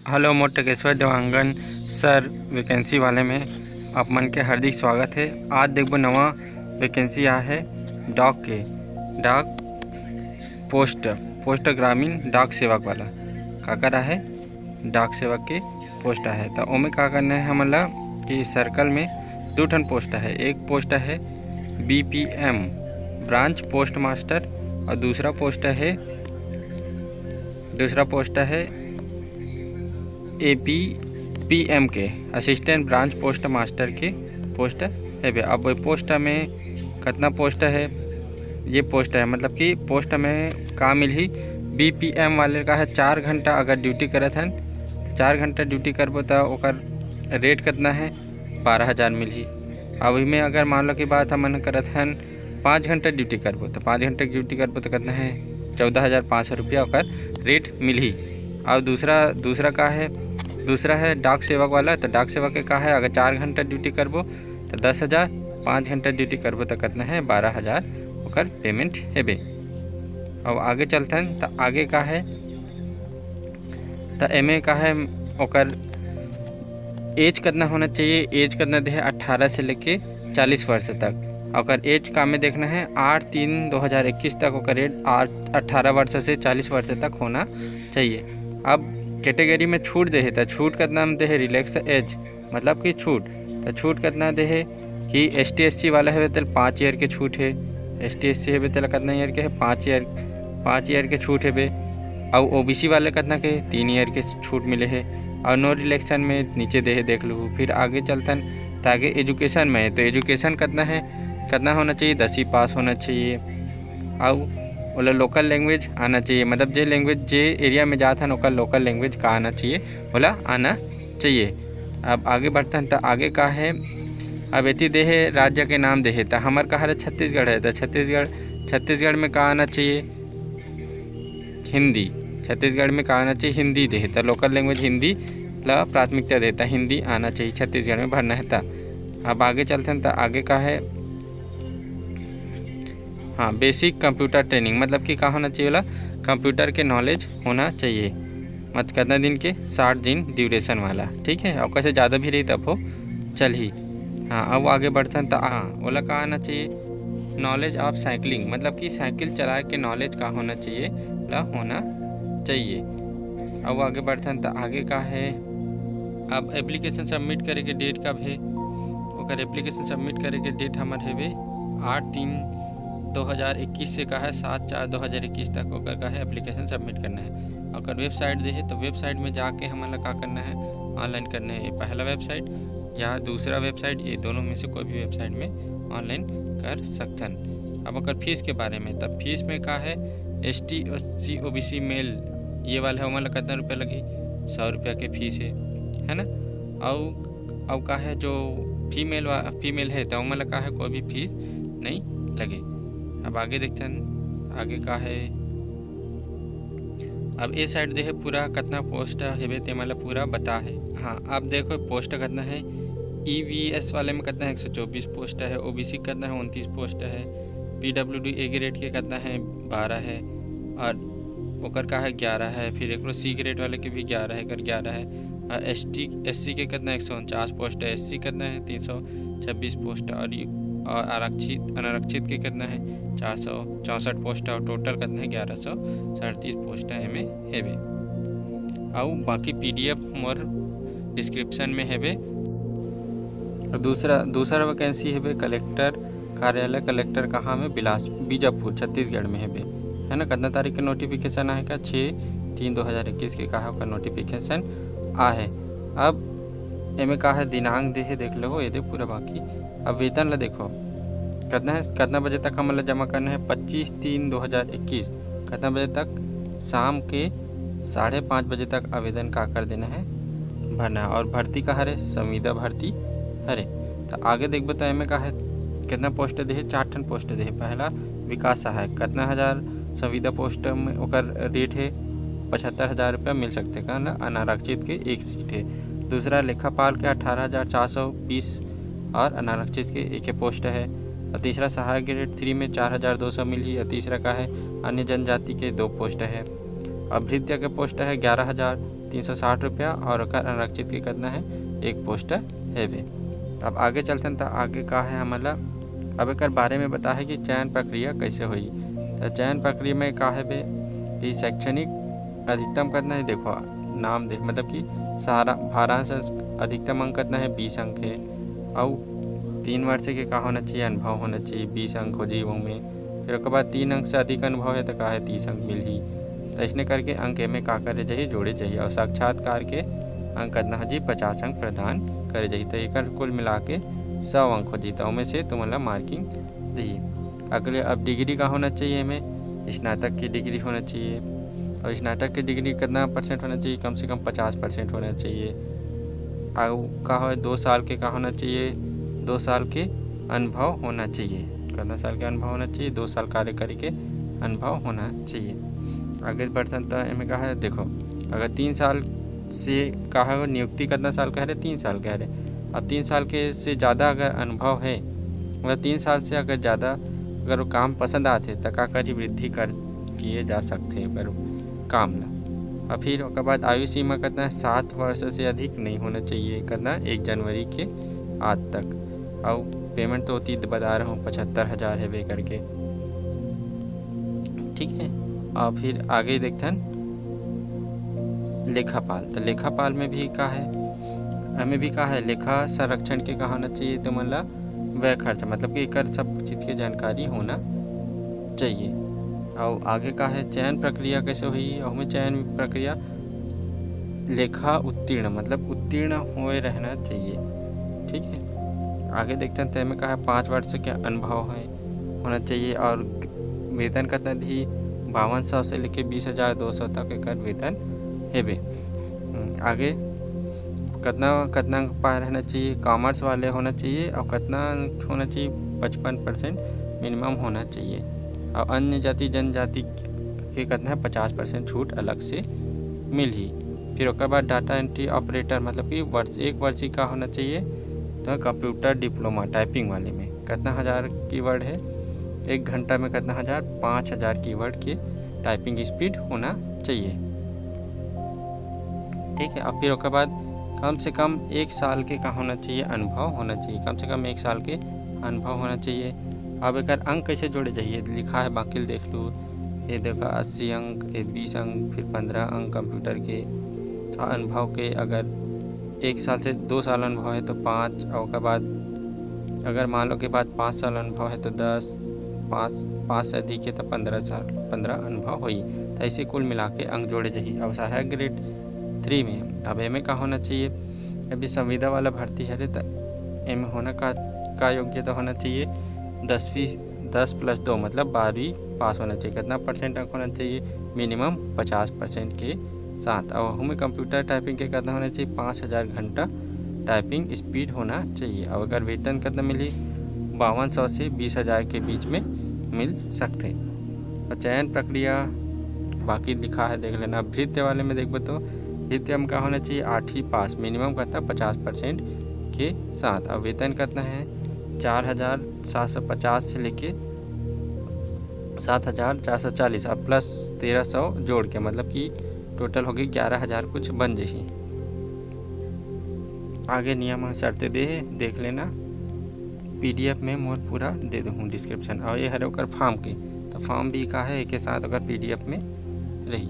Hello मोर Takeshwar Dewangan sir vacancy वाले में आप मन के हार्दिक स्वागत है। आज देखो नवा वैकेंसी आया है डाक पोस्ट ग्रामीण डाक सेवक वाला का करा है। डाक सेवक के पोस्ट है तो ओमें का करना है हमन ला कि सर्कल में दो ठन पोस्ट है। एक पोस्ट है BPM ब्रांच पोस्ट मास्टर और दूसरा पोस्ट है APPM के असिस्टेंट ब्रांच पोस्ट मास्टर के पोस्ट है। अब पोस्ट में कितना पोस्ट है, ये पोस्ट है मतलब कि पोस्ट में का मिली BPM वाले का है 4 घंटा अगर ड्यूटी करत हन 4 घंटा ड्यूटी करबो तो ओकर रेट कितना है 12,000 मिली। अब में अगर मान लो कि बात हमन करत हन 5 घंटा ड्यूटी करबो तो 5 घंटा ड्यूटी करबो तो कितना है 14,500 रुपया ओकर रेट मिली। और दूसरा का है दूसरा है डाक सेवक वाला। तो डाक सेवक के का है अगर 4 घंटा ड्यूटी करबो तो 10,000, 5 घंटा ड्यूटी करबो तो कितना है 12,000 ओकर पेमेंट हेबे। अब आगे चलते हैं तो आगे का है तो एम का है ओकर एज कितना होना चाहिए। एज कितना दे 18 से लेके 40 वर्ष तक। और एज का में देखना है 8/3/2021 तक ओकर एज 18 वर्ष से 40 वर्ष तक होना चाहिए। अब कैटेगरी में छूट दे है तो छूट कितना में दे है रिलैक्स एज मतलब कि छूट कितना दे है कि ST/SC वाला है तो 5 ईयर के छूट है। ST/SC है तो कितना ईयर के है 5 ईयर के छूट है। और OBC वाले कितना के 3 ईयर के छूट मिले है। और नो रिलेक्शन में नीचे दे है देख लो। फिर आगे चलते हैं तो आगे एजुकेशन में है तो एजुकेशन कितना होना चाहिए 10वीं पास होना चाहिए। और ओला लोकल लैंग्वेज आना चाहिए मतलब जे लैंग्वेज जे एरिया में जाता है ओकर लोकल लैंग्वेज का आना चाहिए ओला आना चाहिए। अब आगे बढ़ते हैं तो आगे का है अब एती दे है राज्य के नाम दे है तो हमार का है छत्तीसगढ़ है तो छत्तीसगढ़ में का आना चाहिए हिंदी। छत्तीसगढ़ में का आना चाहिए हिंदी दे है तो लोकल लैंग्वेज हिंदी ला प्राथमिकता देता हिंदी आना चाहिए छत्तीसगढ़ में भरना है। अब आगे चलते हैं तो आगे का है हाँ बेसिक कंप्यूटर ट्रेनिंग मतलब कि का होना चाहिए वाला कंप्यूटर के नॉलेज होना चाहिए। मत कितना दिन के 60 दिन ड्यूरेशन वाला ठीक है। और कैसे ज़्यादा भी रही तब हो चल ही। हाँ अब आगे बढ़ते हैं तो ओला का आना चाहिए नॉलेज ऑफ साइकिलिंग मतलब कि साइकिल चला के नॉलेज का होना चाहिए ला होना चाहिए। अब आगे बढ़ते हैं तो आगे का है अब एप्लीकेशन सबमिट करे के डेट कब है। ओकर एप्लीकेशन सबमिट करे के डेट हमारे है 8/3/2021 से का है 7/4/2021 तक ओकर का है एप्लीकेशन सबमिट करना है। अगर वेबसाइट दे है तो वेबसाइट में जाके हमें का करना है ऑनलाइन करना है। पहला वेबसाइट या दूसरा वेबसाइट ये दोनों में से कोई भी वेबसाइट में ऑनलाइन कर सकथन। अब अगर फीस के बारे में तब फीस में का है ST/SC OBC मेल ये वाले है हमारा कितना रुपया लगी 100 रुपया के फीस है ना। और का है जो फीमेल है तो हमारा का है कोई भी फीस नहीं लगे। अब आगे देखते हैं आगे का है अब ये साइड दे है पूरा कितना पोस्ट है ते मतलब पूरा बता है। हाँ अब देखो पोस्ट कितना है EVS वाले में कितना है 124 पोस्ट है। OBC कितना है 29 पोस्ट है। PWD A ग्रेड के कितना है 12 है और ओकर का है 11 है। फिर एक C ग्रेड वाले के भी 11 है कर 11 है। और ST/SC के कितना 149 पोस्ट है। SC कितना है 326 पोस्ट और अनारक्षित के कितना है 464 पोस्ट और टोटल कितना है 1137 पोस्ट है में हेबे। और बाकी PDF मोर डिस्क्रिप्शन में हेबे। और दूसरा वैकेंसी हेबे कलेक्टर कार्यालय कलेक्टर कहाँ में बीजापुर छत्तीसगढ़ में हेबे है ना। कितना तारीख के नोटिफिकेशन आए का 6/3/2021 के कहा का नोटिफिकेशन आ है। अब एमे का है दिनांक दे है देख लो ये दे पूरा बाकी। अब वेतन ला देखो कितना बजे तक हमें जमा करना है 25/3/2021 कितना बजे तक शाम के 5:30 बजे तक आवेदन का कर देना है भरना। और भर्ती का हरे संविदा भर्ती हरे। तो आगे देख बताए में का है कितना पोस्ट दे है 4 ठन पोस्ट दे है। पहला विकास सहायक कितना 1000 संविदा पोस्ट में ओकर रेट है 75,000 रुपया मिल सकते का ना। अनारक्षित के 1 सीट है। दूसरा लेखापाल के 18,420 और अनारक्षित के 1 पोस्ट है। और तीसरा सहायक ग्रेड 3 में 4,200 मिली। और तीसरा का है अन्य जनजाति के 2 पोस्ट है। और भृत्य के पोस्ट है 11,000 360 रुपया और ओकर आरक्षित के कितना है 1 पोस्ट हेबे। अब आगे चलते हैं तो आगे का है हमारा अब एक बारे में बता है कि चयन प्रक्रिया कैसे हुई। तो चयन प्रक्रिया में का है बे कि शैक्षणिक अधिकतम कितना है देखो नाम देख मतलब कि सारा भारांश अधिकतम अंक कितना है 20 अंक है और 3 वर्ष के का होना चाहिए अनुभव होना चाहिए 20 अंक हो जीवों में। फिर उसके बाद 3 अंक से अधिक अनुभव है तो का है 30 अंक मिल ही। तो इसने करके अंक में का करे चाहिए जोड़े चाहिए और साक्षात्कार के अंक कितना हो जी 50 अंक प्रदान करे चाहिए। तो एक कुल मिला के 100 अंक हो जीता में से तुम्हारा मार्किंग दी। अगले अब डिग्री का होना चाहिए हमें स्नातक की डिग्री होना चाहिए और स्नातक की डिग्री कितना % होना चाहिए कम से कम 50% होना चाहिए। और का हो 2 साल के का होना चाहिए 2 साल के अनुभव होना चाहिए कितना साल के अनुभव होना चाहिए 2 साल कार्य करके अनुभव होना चाहिए। आगे बढ़ते तो इनमें कहा है देखो अगर 3 साल से कहा है नियुक्ति कितना साल कह रहे 3 साल कह रहे। अब 3 साल के से ज़्यादा अगर अनुभव है मतलब 3 साल से अगर ज़्यादा अगर वो काम पसंद आते तो का करी वृद्धि कर किए जा सकते हैं पर काम ला। और फिर उसके बाद आयु सीमा कितना है 7 वर्ष से अधिक नहीं होना चाहिए कितना 1 जनवरी के आज तक। और पेमेंट तो होती बता रहा हूँ 75,000 है वे करके ठीक है। और फिर आगे देखते हैं लेखापाल। तो लेखापाल में भी का है हमें भी कहा है लेखा संरक्षण के का होना चाहिए तो मतलब व्यय खर्च मतलब कि एक सब चीज़ की जानकारी होना चाहिए। और आगे का है चयन प्रक्रिया कैसे हुई और हमें चयन प्रक्रिया लेखा उत्तीर्ण मतलब उत्तीर्ण हुए रहना चाहिए ठीक है। आगे देखते हैं तय में कहा 5 वर्ष के अनुभव है होना चाहिए और वेतन कितना दी 5200 से लेके 20,200 तक एक वेतन है बे। आगे कितना पाए रहना चाहिए कॉमर्स वाले होना चाहिए और कितना होना चाहिए 55% मिनिमम होना चाहिए और अन्य जाति जनजाति के कितना है 50% छूट अलग से मिल ही। फिर उसके बाद डाटा एंट्री ऑपरेटर मतलब कि 1 वर्ष का होना चाहिए तो कंप्यूटर डिप्लोमा टाइपिंग वाले में कितना 1000 कीवर्ड है 1 घंटा में कितना 5000 कीवर्ड के टाइपिंग स्पीड होना चाहिए ठीक है। और फिर उसके बाद कम से कम 1 साल के का होना चाहिए अनुभव होना चाहिए कम से कम 1 साल के अनुभव होना चाहिए। अब एक अंक कैसे जोड़े चाहिए लिखा है बाकी देख लो ये देखो 80 अंक 20 अंक फिर 15 अंक कंप्यूटर के अनुभव के अगर 1 साल से 2 साल अनुभव है तो 5 और के बाद अगर मान लो के बाद 5 साल अनुभव है तो 10 5 से अधिक है तो 15 अनुभव हुई। तो ऐसे कुल मिला के अंक जोड़े चाहिए। अब सहायक ग्रेड 3 में अब एम का होना चाहिए अभी संविदा वाला भर्ती है रे तो एम होना का योग्यता होना चाहिए 10+2 मतलब 12वीं पास होना चाहिए कितना % अंक होना चाहिए मिनिमम 50% के साथ। और हमें कंप्यूटर टाइपिंग के कितना होना चाहिए 5000 घंटा टाइपिंग स्पीड होना चाहिए। और अगर वेतन कितना मिली 5200 से 20,000 के बीच में मिल सकते। और चयन प्रक्रिया बाकी लिखा है देख लेना। भृत्य वाले में देखो तो भृत्य का होना चाहिए 8वीं पास मिनिमम कितना 50% के साथ। और वेतन कितना है 4,750 से लेके 7,440 और प्लस 1,300 जोड़ के मतलब कि टोटल होगी 11,000 कुछ बन जाए। आगे नियम शर्तें देख लेना PDF में मोर पूरा दे दूँ डिस्क्रिप्शन। और ये है ओकर फॉर्म के तो फॉर्म भी का है एक के साथ अगर PDF में रही।